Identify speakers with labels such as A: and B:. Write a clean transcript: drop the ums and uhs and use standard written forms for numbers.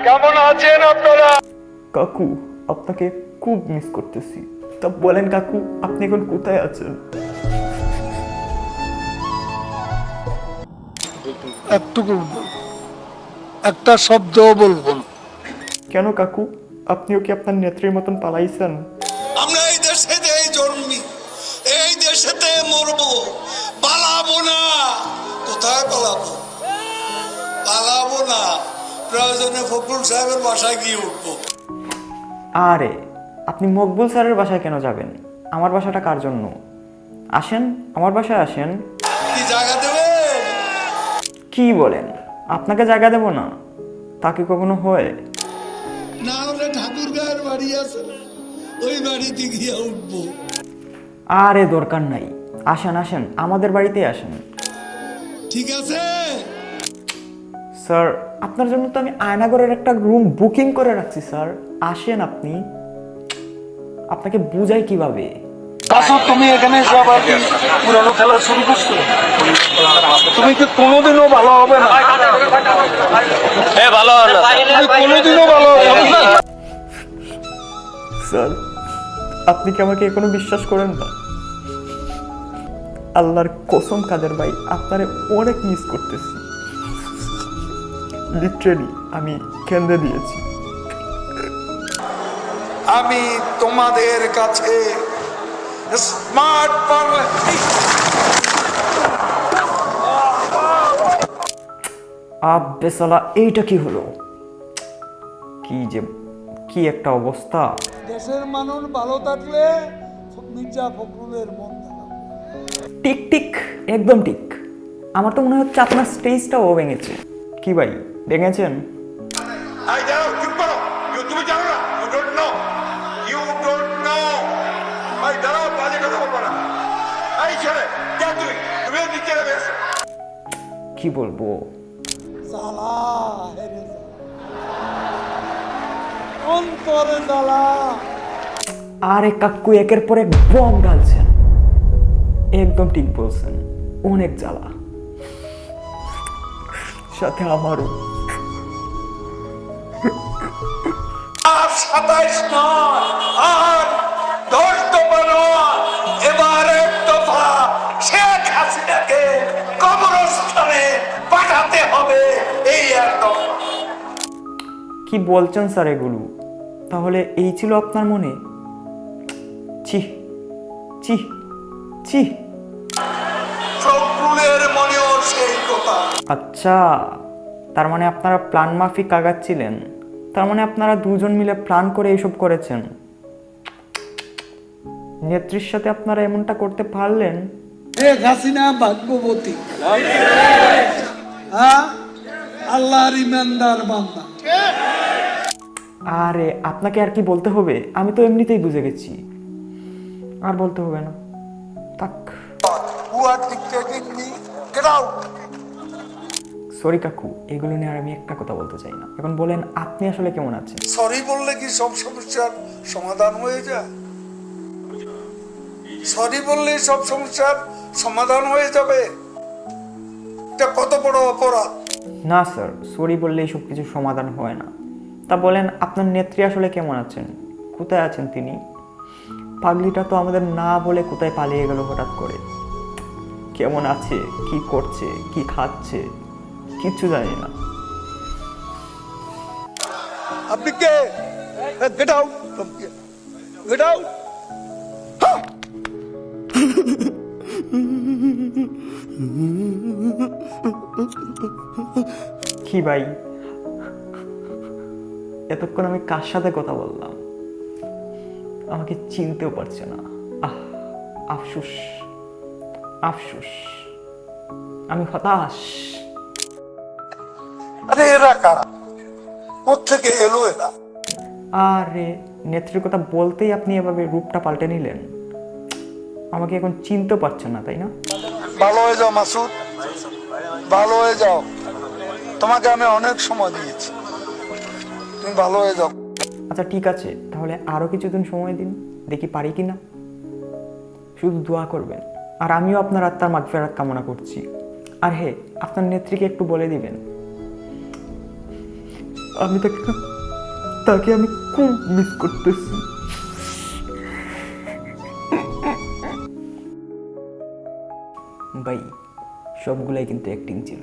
A: কেমন আছেন আপনারা?
B: কাকু, আপনাকে খুব মিস করতেছি। তা বলেন কাকু, আপনি এখন কোথায় আছেন?
C: একটুকু একটা শব্দও বলবো না।
B: কেন কাকু, আপনিও কি আপনার নেত্রীর মতন পালাইছেন?
C: আমরা এই দেশেতেই জন্মি, এই দেশেতে মরবো, পালাবো না। কোথায় পালাবো? পালাবো না, প্রয়োজনে ফখরুল সাহেবের বাসায় গিয়ে উঠবো।
B: আরে, আপনি মকবুল স্যারের বাসায় কেন যাবেন? আমার বাসাটা কার জন্য? আসেন, আমার বাসায় আসেন।
C: কি জায়গা দেবেন?
B: কি বলেন? আপনাকে জায়গা দেব না? তা কি কখনো হয়?
C: না হলে ঠাকুর গায়ের বাড়ি আছে, ওই বাড়িতে গিয়ে উঠবো।
B: আরে দরকার নাই, আসেন আসেন, আমাদের বাড়িতেই আসেন।
C: ঠিক আছে।
B: স্যার, আপনার জন্য তো আমি আয়নাগরের একটা রুম বুকিং করে রাখছি স্যার। আসেন আপনি। আপনাকে বুঝাই কিভাবে?
D: তুমি এখানে এসে আবার পুরানো খেলা শুরু করছো? তুমি কি কোনোদিনও ভালো হবে না? কোনোদিনও ভালো হবে না।
B: স্যার, আপনি কি আমাকে এখনো বিশ্বাস করেন না? আল্লাহর কসম কাদের ভাই, আপনারে অনেক মিস করতেছি। লিটারেলি আমি কেঁদে দিয়েছি।
C: আমি তোমাদের কাছে স্মার্ট
B: আব্বে সালা, এইটা কি হলো? কি একটা অবস্থা।
C: দেশের মানুষ ভালো থাকলে মির্জা ফখরুলের মন থাকবে।
B: ঠিক ঠিক, একদম ঠিক। আমার তো মনে হচ্ছে আপনার স্টেজটাও ভেঙেছে। কি ভাই, ভেঙেছেন?
A: তুমি জানো না? You don't know. ভাই দাঁড়াও, বাজে কথা বলবো না। এই ছেলে, কে তুমি? তুমিও নিচে নেমে এসো।
B: কি বলবো?
C: জ্বালা হেরে অন্তরে জ্বালা।
B: আরে কাকু, একের পর এক বম ঢালছেন। একদম ঠিক বলছেন, অনেক জ্বালা, সাথে আমারও।
C: আর 27 নয়, আর 10 দফা নয়, এবার এক দফা শেখ হাসিনাকে কবরস্থানে পাঠাতে হবে। এই এক দফা।
B: কি বলছেন স্যার এগুলো? তাহলে এই ছিল আপনার মনে? ছি ছি ছি।
C: ফখরুলের মনেও সেই কথা।
B: আচ্ছা, তার মানে আপনারা প্ল্যান মাফিক আগাচ্ছিলেন। তার মানে আপনারা দুজন মিলে প্ল্যান করে এইসব করেছেন। নেত্রীর সাথে আপনারা এমনটা করতে পারলেন?
C: শেখ হাসিনা ভাগ্যবতী, আল্লাহর ইমানদার বান্দা।
B: আরে আপনাকে আর কি বলতে হবে? আমি তো এমনিতেই বুঝে গেছি, আর বলতে হবে না। থাক।
C: Who are dictating me? Get out!
B: Sorry কাকু, এগুলো নিয়ে আর আমি একটা কথা বলতে চাই না। এখন বলেন, আপনি আসলে কেমন আছেন?
C: সরি বললে কি সব সমস্যার সমাধান হয়ে যায়? সরি বললে সব সমস্যার সমাধান হয়ে যাবে? এটা কত বড় অপরাধ!
B: না স্যার, সরি বললেই সব কিছু সমাধান হয় না। তা বলেন, আপনার নেত্রী আসলে কেমন আছেন? কোথায় আছেন তিনি? পাগলিটা তো আমাদের না বলে কোথায় পালিয়ে গেল হঠাৎ করে। কেমন আছে, কি করছে, কি খাচ্ছে, কিচ্ছু জানি না।
C: আপনি কে? Get out from here, get out.
B: কি ভাই, এতক্ষণ আমি কার সাথে কথা বললাম? আমাকে চিনতেও পারছে না। আফসুস আফসুস, আমি হতাশ।
C: আরে এরা কারা? কোত্থেকে এলো এরা?
B: আরে, নেত্রীর কথা বলতেই আপনি এভাবে রূপটা পাল্টে নিলেন। আমাকে এখন চিনতে পারছেন না, তাই না?
C: ভালো হয়ে যাও মাসুদ, ভালো হয়ে যাও। তোমাকে আমি অনেক সময় দিয়েছি, তুমি ভালো হয়ে যাও।
B: আচ্ছা ঠিক আছে, তাহলে আরো কিছুদিন সময় দিন, দেখি পারি কিনা। শুধু দোয়া করবেন, আর আমিও আপনার আত্মার মাগফিরাত কামনা করছি। আর হে, আপনার নেত্রীকে একটু বলে দিবেন, আমি তাকে আমি খুব মিস করতেছি। ভাই, সবগুলাই কিন্তু অ্যাক্টিং ছিল।